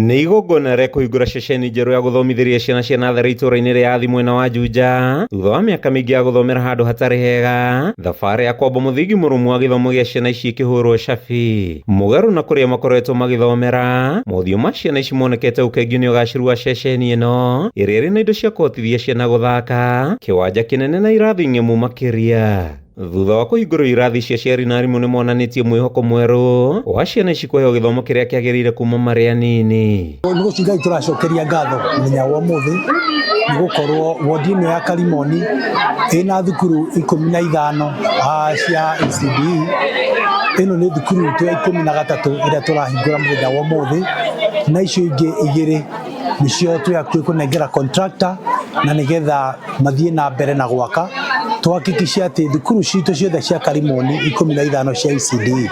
Nĩ igongona rĩa kũhingũra ceceni njerũ ya gũthomithĩria ciana cia natharĩ itũũra-inĩ rĩa Athi mwena wa Juja thutha wa mĩaka mĩingĩ ya gũthomera handũ hatarĩ hega. Thabarĩ ya kwamba mũthingi mũrũmu wa gĩthomo gĩa ciana ici kĩhũrwo cabi. Mũgarũ na kũrĩa makoretwo magĩthomera, mothiũ ma ciana ici monekete ũkengi nĩ ũgacĩru wa ceceni ĩno ĩrĩa ĩrĩ na indo cia kũhotithia ciana gũthaka, kĩwanja kĩnene na irathi ng'emu makĩria. Thutha wa kũhingũrwo irathi cia aciari na arimũ nĩ monanĩtie mwĩhoko mwerũ wa ciana ici kũheo gĩthomo kĩrĩa kĩagĩrĩire kuma marĩ anini. Nĩ gũcinga tũracokeria ngatho mũthenya wa ũmũthĩ nĩ gũkorwo wondi ĩno ya Karimoni ĩna thukuru 15 cia ECD. Ĩno nĩ thukuru ya 13 ĩrĩa tũrahingũra mũthenya wa ũmũthĩ, na icio ingĩ igĩrĩ nĩcio twĩhakuhĩ kũnengera contractor na nĩgetha mathiĩ na mbere na gwaka. Tuhakikisha atĩ thukuru citũ ciothe cia Karimoni 15 cia ECD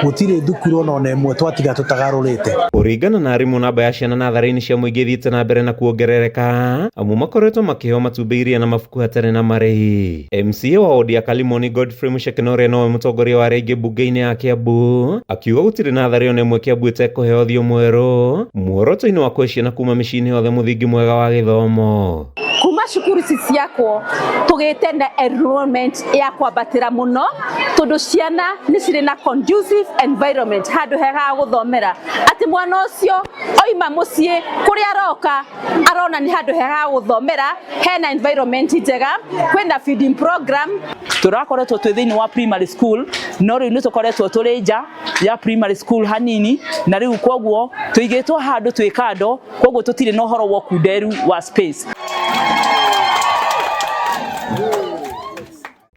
gũtirĩ thukuru ona ĩmwe twatiga tũtagarũrĩte. Kũringana na arimũ, namba ya ciana natharĩ-inĩ cia mũingĩ thiĩte na mbere na kuongerereka, amu makoretwo makĩheo matumbĩ, iria na mabuku hatarĩ na marĩhi. MCA wa wodi ya Karimoni Godfrey Muchekenoria nowe mũtongoria wa rĩngĩ mbunge-inĩ ya Kiambu, akiuga gũtirĩ natharĩ ona ĩmwe Kiambu ĩtekũheo ũthiũ mwerũ, muoroto-inĩ wa kũhe ciana kuma mĩciĩ-inĩ yothe mũthingi mwega wa gĩthomo. Kuma cukuru ciakwo tugite na enrollment ya kwambatĩra mũno tondu ciana nĩ cirĩ na conducive environment, handũ hega ha gũthomera, atĩ mwana ũcio oima mũciĩ kũrĩa aroka arona nĩ handũ hega ha gũthomera, hena environment njega, kwĩna feeding program. Tũrakoretwo twĩ thĩinĩ wa primary school, no rĩu nĩ tũkoretwo tũrĩ nja ya primary school hanini, na rĩu koguo tũigĩtwo handũ twĩ kando, koguo tũtirĩ na ũhoro wa kunderu wa space.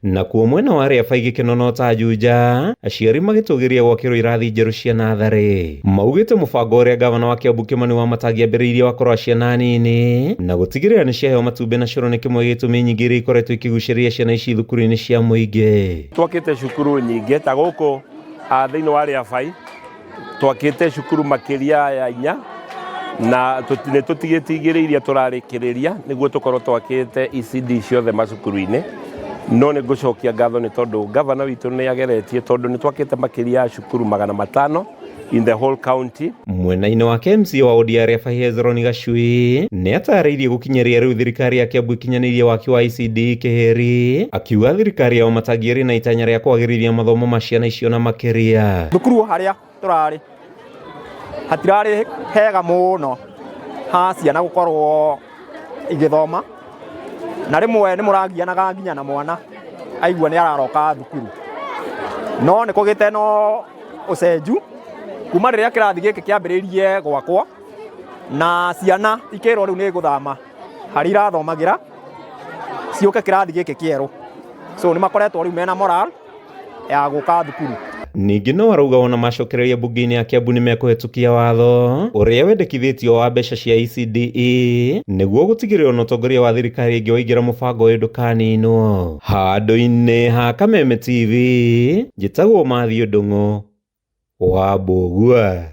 Na kuo mwena wa Rĩaba Gĩkeno ta Juja, aciari magĩtũgĩria gwakĩrwo irathi njerũ cia natharĩ. Maugĩte mũbango ũrĩa gavana wa Kiambu Kimani Wamatangi wa kũrora ciana nini na gũtigĩrĩra nĩ ciaheo matumbĩ na cũrũ nĩ kĩmwe gĩtũmi nyingĩ iria ikoretwo ikĩgucĩrĩria ciana ici thukuru-inĩ cia mũingĩ. Twakĩte cukuru nyingĩ ta gũkũ thĩinĩ wa Rĩaba, twakĩte cukuru makĩria ya 4 na nĩ tũtigĩte igĩrĩ iria tũrarĩkĩrĩria nĩguo tũkorwo twakĩte ECD ciothe macukuru-inĩ. No nĩ ngũcokia ngatho nĩ tondũ gavana witũ nĩ ageretie, tondũ nĩ twakĩte makĩria ya cukuru 500 in the whole county. Mwena-inĩ wake MCA wa wodi ya Rĩaba Hezron Gacui nĩ atarĩirie gũkinyeria rĩu thirikari ya Kiambu ikinyanĩirie waki wa ECD kĩheri, akiuga thirikari ya Wamatangi ĩrĩ na itanya rĩa kwagĩrithia mathomo ma ciana icio na makĩria. Thukuru harĩa tũrarĩ hatirarĩ hega mũno ha ciana gũkorwo igĩthoma, na rĩmwe nĩ mũragianaga nginya na mwana aigua nĩ araroka thukuru. No nĩ kũgĩte no ũcenju kuma rĩrĩa kĩrathi gĩkĩ kĩambĩrĩirie gwakwo, na ciana ikĩrwo rĩu nĩ gũthama harĩ irathomagĩra ciũke kĩrathi gĩkĩ kĩerũ, so nĩ makoretwo rĩu mena moral ya gũka thukuru. Ningĩ no arauga ona macokereria mbunge-inĩ ya Kiambu nĩ mekũhetũkia watho ũrĩa wendekithĩtio wa mbeca cia ECD nĩguo gũtigĩrĩra ona ũtongoria wa thirikari ĩngĩ waingĩra mũbango ũyũ ndũkaninwo. Handũ-inĩ ha Kameme TV, njĩtagwo Mathiũ Ndung'u wa Mbũgua.